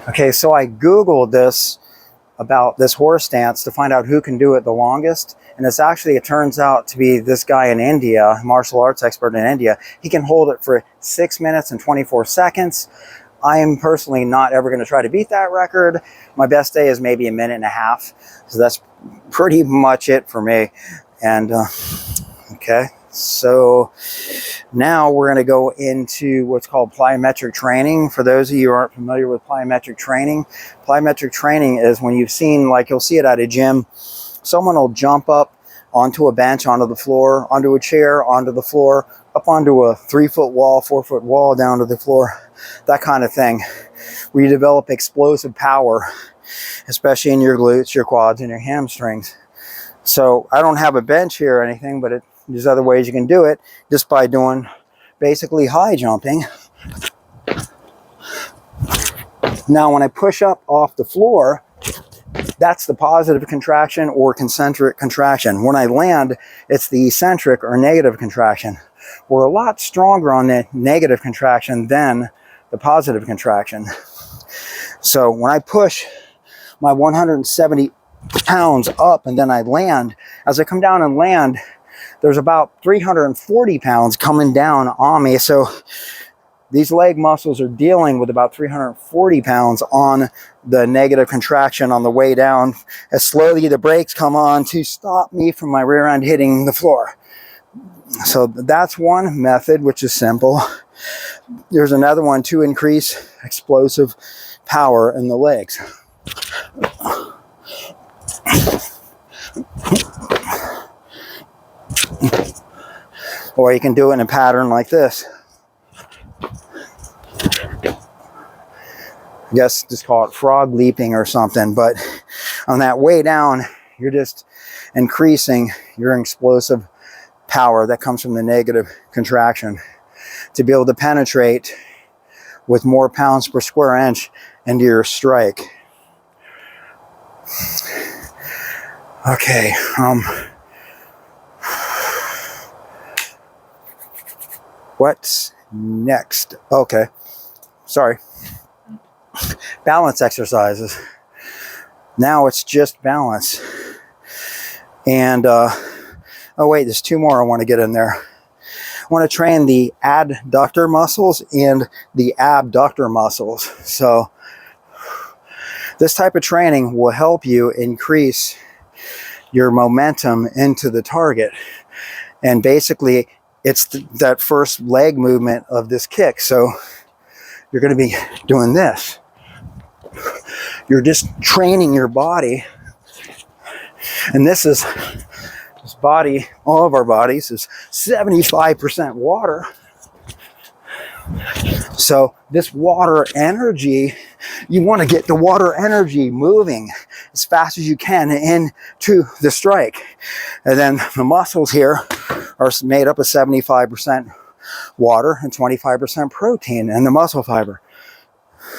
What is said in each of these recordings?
Okay, so I Googled this about this horse stance to find out who can do it the longest. And it's actually, it turns out to be this guy in India, martial arts expert in India. He can hold it for 6 minutes and 24 seconds. I am personally not ever going to try to beat that record. My best day is maybe 1.5 minutes. So that's pretty much it for me. And okay, so now we're going to go into what's called plyometric training. For those of you who aren't familiar with plyometric training is when you've seen, like you'll see it at a gym, someone will jump up onto a bench, onto the floor, onto a chair, onto the floor, up onto a 3-foot wall, 4-foot wall, down to the floor, that kind of thing, where you develop explosive power, especially in your glutes, your quads, and your hamstrings. So I don't have a bench here or anything, but there's other ways you can do it just by doing basically high jumping. Now, when I push up off the floor, that's the positive contraction or concentric contraction. When I land, it's the eccentric or negative contraction. We're a lot stronger on the negative contraction than the positive contraction. So when I push my 170 pounds up and then I land, as I come down and land, there's about 340 pounds coming down on me. So these leg muscles are dealing with about 340 pounds on the negative contraction on the way down, as slowly the brakes come on to stop me from my rear end hitting the floor. So that's one method, which is simple. There's another one to increase explosive power in the legs. Or you can do it in a pattern like this. I guess just call it frog leaping or something, but on that way down, you're just increasing your explosive power that comes from the negative contraction to be able to penetrate with more pounds per square inch into your strike. Okay, what's next? Okay, sorry. Balance exercises. Now it's just balance. And, oh wait, there's 2 more I want to get in there. I want to train the adductor muscles and the abductor muscles. So this type of training will help you increase your momentum into the target. And basically, it's that first leg movement of this kick. So you're going to be doing this. You're just training your body. And this body, all of our bodies, is 75% water. So this water energy, you want to get the water energy moving as fast as you can into the strike. And then the muscles here are made up of 75% water and 25% protein in the muscle fiber.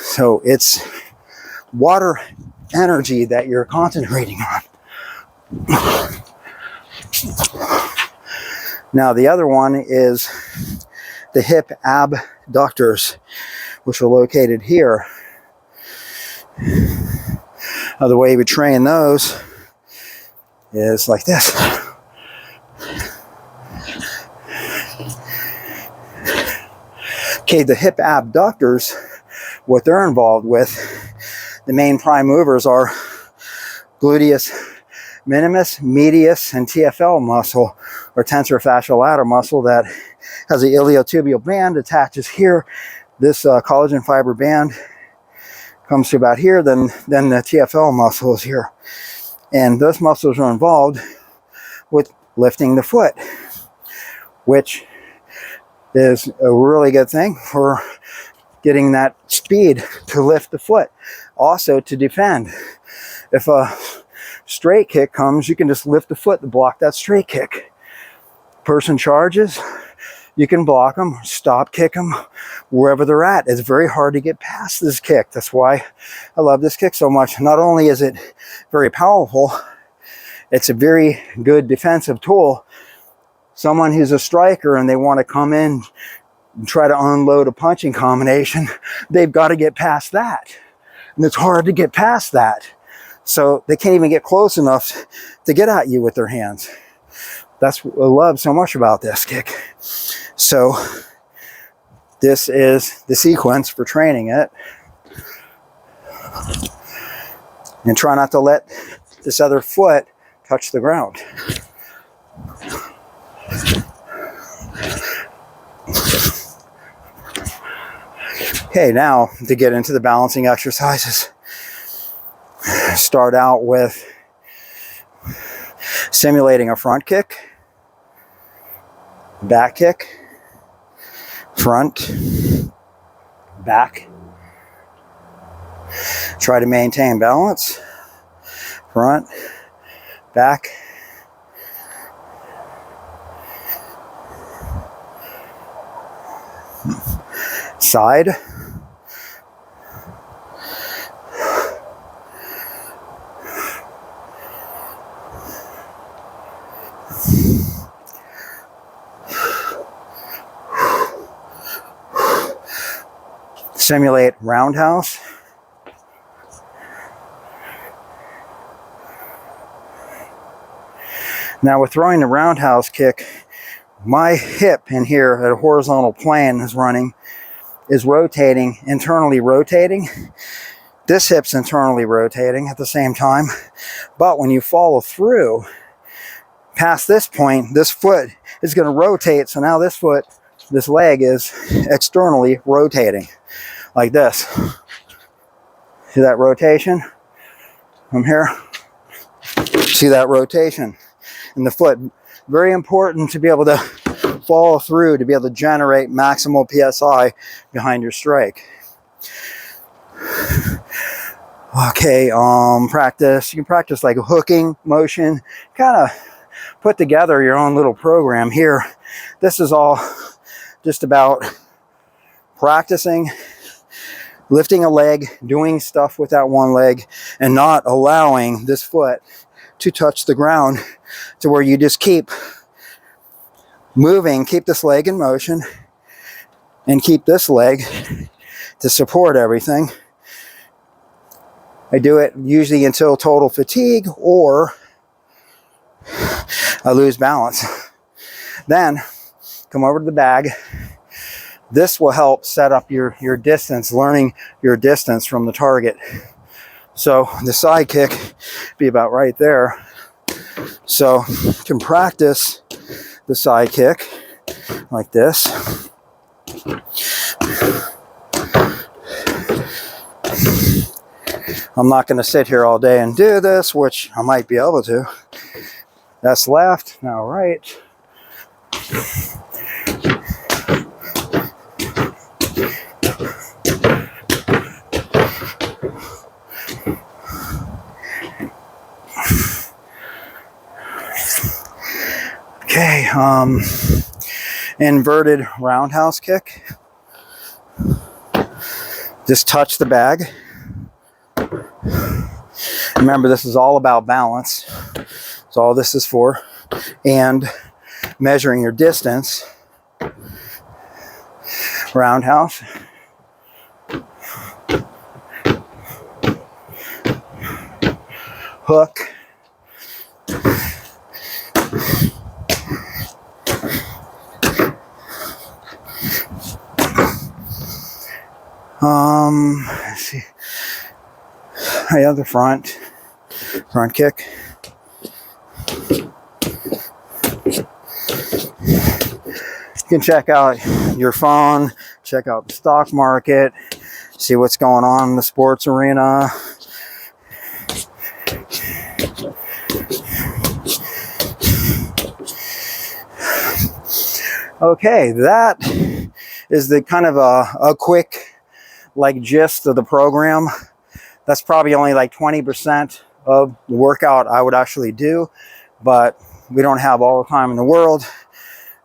So it's water energy that you're concentrating on. Now the other one is the hip abductors, which are located here. The way we train those is like this. Okay, the hip abductors, what they're involved with, the main prime movers are gluteus minimus, medius, and TFL muscle, or tensor fascial latator muscle, that has an iliotibial band attaches here. This collagen fiber band comes to about here, then the TFL muscle is here. And those muscles are involved with lifting the foot, which is a really good thing for getting that speed to lift the foot. Also to defend. If a straight kick comes, you can just lift the foot to block that straight kick. Person charges, you can block them, stop kick them, wherever they're at. It's very hard to get past this kick. That's why I love this kick so much. Not only is it very powerful, it's a very good defensive tool. Someone who's a striker and they want to come in and try to unload a punching combination, they've got to get past that. And it's hard to get past that. So they can't even get close enough to get at you with their hands. That's what I love so much about this kick. So this is the sequence for training it. And try not to let this other foot touch the ground. Okay, now to get into the balancing exercises. Start out with simulating a front kick, back kick, front, back. Try to maintain balance, front, back. Side. Simulate roundhouse. Now with throwing the roundhouse kick, my hip in here at a horizontal plane is rotating, internally rotating. This hip's internally rotating at the same time. But when you follow through past this point, this foot is going to rotate. So now this leg is externally rotating like this. See that rotation from here? See that rotation in the foot? Very important to be able to follow through, to be able to generate maximal PSI behind your strike. Okay, practice. You can practice like a hooking motion, kind of put together your own little program here. This is all just about practicing, lifting a leg, doing stuff with that one leg, and not allowing this foot to touch the ground, to where you just keep moving, keep this leg in motion, and keep this leg to support everything. I do it usually until total fatigue or I lose balance. Then come over to the bag. This will help set up your distance, learning your distance from the target. So the side kick be about right there. So you can practice the side kick like this. I'm not going to sit here all day and do this, which I might be able to. That's left, now right. Okay, inverted roundhouse kick. Just touch the bag. Remember, this is all about balance. That's all this is for. And measuring your distance. Roundhouse. Hook. Let's see. The other front kick. You can check out your phone, check out the stock market, see what's going on in the sports arena. Okay, that is the kind of a quick like gist of the program. That's probably only like 20% of the workout I would actually do, but we don't have all the time in the world.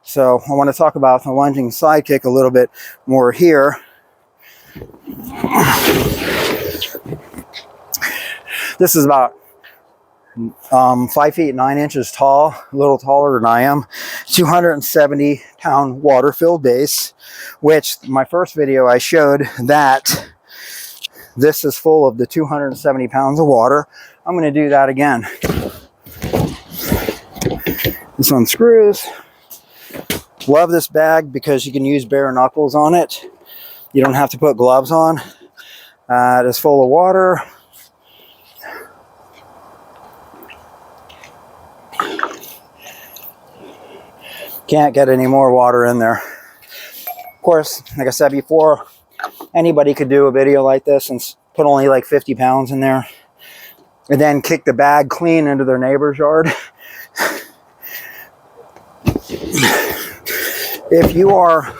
So I want to talk about the lunging side kick a little bit more here. This is about 5 feet 9 inches tall, a little taller than I am. 270-pound water-filled base, which my first video I showed that this is full of the 270 pounds of water. I'm going to do that again. This unscrews. Love this bag because you can use bare knuckles on it. You don't have to put gloves on. It is full of water. Can't get any more water in there. Of course, like I said before, anybody could do a video like this and put only like 50 pounds in there and then kick the bag clean into their neighbor's yard. If you are,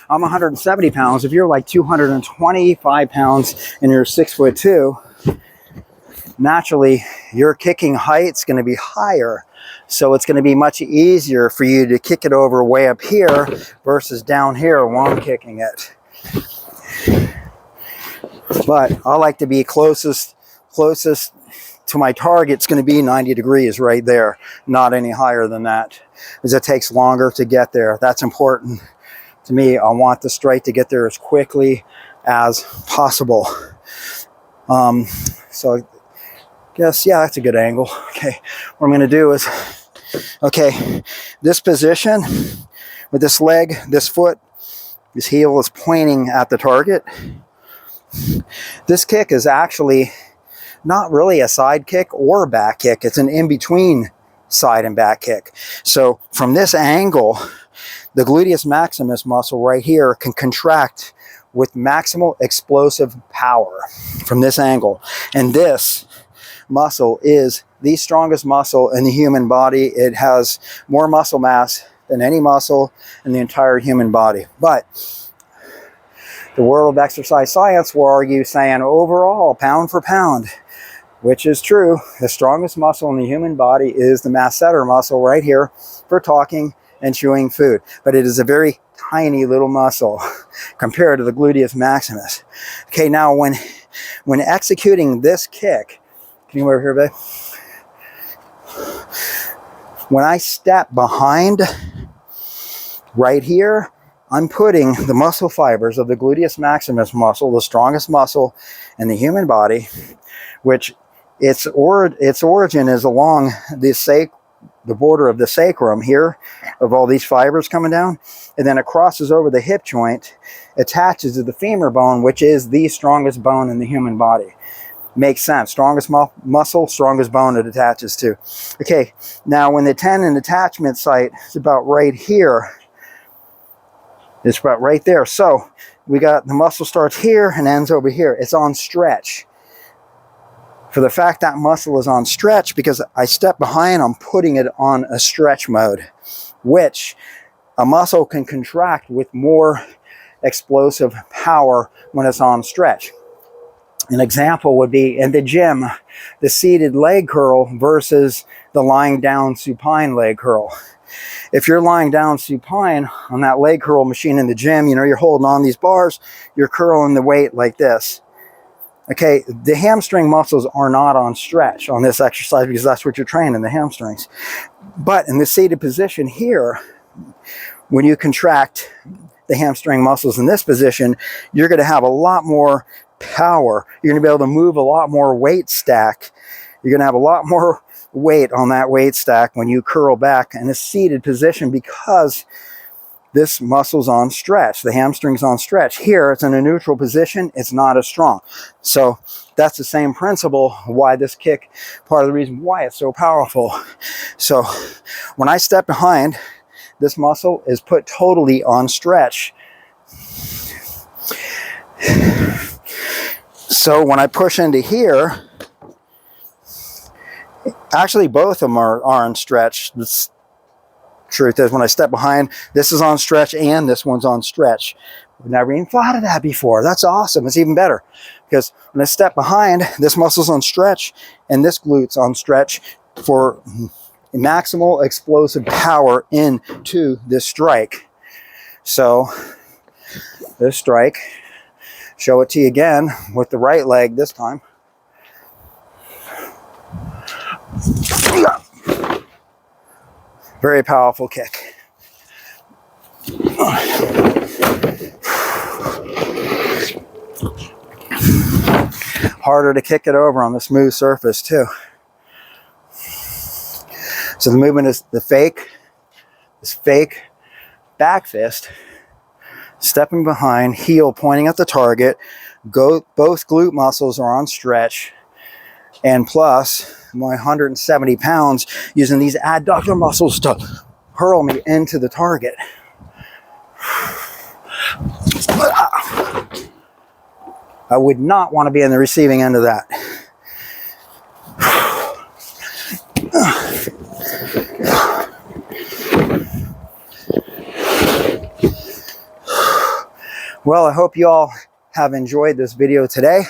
I'm 170 pounds, if you're like 225 pounds and you're 6'2", naturally your kicking height's going to be higher. So it's going to be much easier for you to kick it over way up here versus down here while I'm kicking it. But I like to be closest to my target. It's going to be 90 degrees right there, not any higher than that, because it takes longer to get there. That's important to me. I want the strike to get there as quickly as possible. So I guess, yeah, that's a good angle. Okay, what I'm going to do is, okay, this position with this leg, this foot, this heel is pointing at the target. This kick is actually not really a side kick or a back kick. It's an in-between side and back kick. So from this angle, the gluteus maximus muscle right here can contract with maximal explosive power from this angle. And this muscle is the strongest muscle in the human body. It has more muscle mass than any muscle in the entire human body. But the world of exercise science will argue saying overall, pound for pound, which is true, the strongest muscle in the human body is the masseter muscle right here for talking and chewing food. But it is a very tiny little muscle compared to the gluteus maximus. Okay, now when executing this kick, can you come over here, babe? When I step behind right here, I'm putting the muscle fibers of the gluteus maximus muscle, the strongest muscle in the human body, which its origin is along the border of the sacrum here, of all these fibers coming down, and then it crosses over the hip joint, attaches to the femur bone, which is the strongest bone in the human body. Makes sense. Strongest muscle, strongest bone it attaches to. Okay, now when the tendon attachment site is about right here, it's about right there. So we got the muscle starts here and ends over here. It's on stretch. For the fact that muscle is on stretch, because I step behind, I'm putting it on a stretch mode, which a muscle can contract with more explosive power when it's on stretch. An example would be in the gym, the seated leg curl versus the lying down supine leg curl. If you're lying down supine on that leg curl machine in the gym, you know, you're holding on these bars, you're curling the weight like this. Okay, the hamstring muscles are not on stretch on this exercise because that's what you're training, the hamstrings. But in the seated position here, when you contract the hamstring muscles in this position, you're going to have a lot more power. You're going to be able to move a lot more weight stack. You're going to have a lot more weight on that weight stack when you curl back in a seated position because this muscle's on stretch. The hamstring's on stretch. Here, it's in a neutral position. It's not as strong. So that's the same principle why this kick, part of the reason why it's so powerful. So when I step behind, this muscle is put totally on stretch. So when I push into here, actually both of them are on stretch. The truth is, when I step behind, this is on stretch and this one's on stretch. We've never even thought of that before. That's awesome. It's even better because when I step behind, this muscle's on stretch and this glute's on stretch for maximal explosive power into this strike. So this strike, show it to you again with the right leg this time. Very powerful kick. harder to kick it over on the smooth surface too. So the movement is this fake back fist, stepping behind, heel pointing at the target, both glute muscles are on stretch, and plus my 170 pounds using these adductor muscles to hurl me into the target. I would not want to be in the receiving end of that. Well, I hope you all have enjoyed this video today,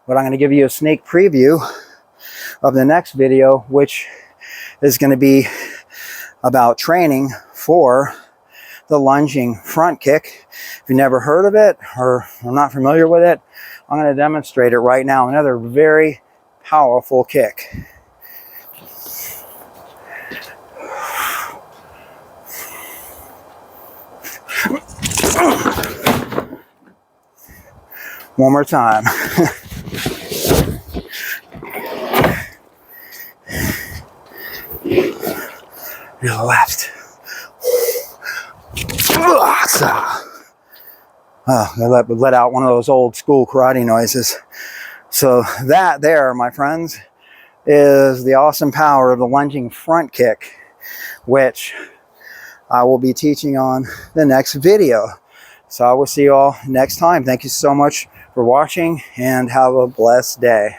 but I'm going to give you a sneak preview of the next video, which is going to be about training for the lunging front kick. If you've never heard of it or are not familiar with it, I'm going to demonstrate it right now. Another very powerful kick. One more time. Your left. I let out one of those old school karate noises. So that there, my friends, is the awesome power of the lunging front kick, which I will be teaching on the next video. So I will see you all next time. Thank you so much for watching and have a blessed day.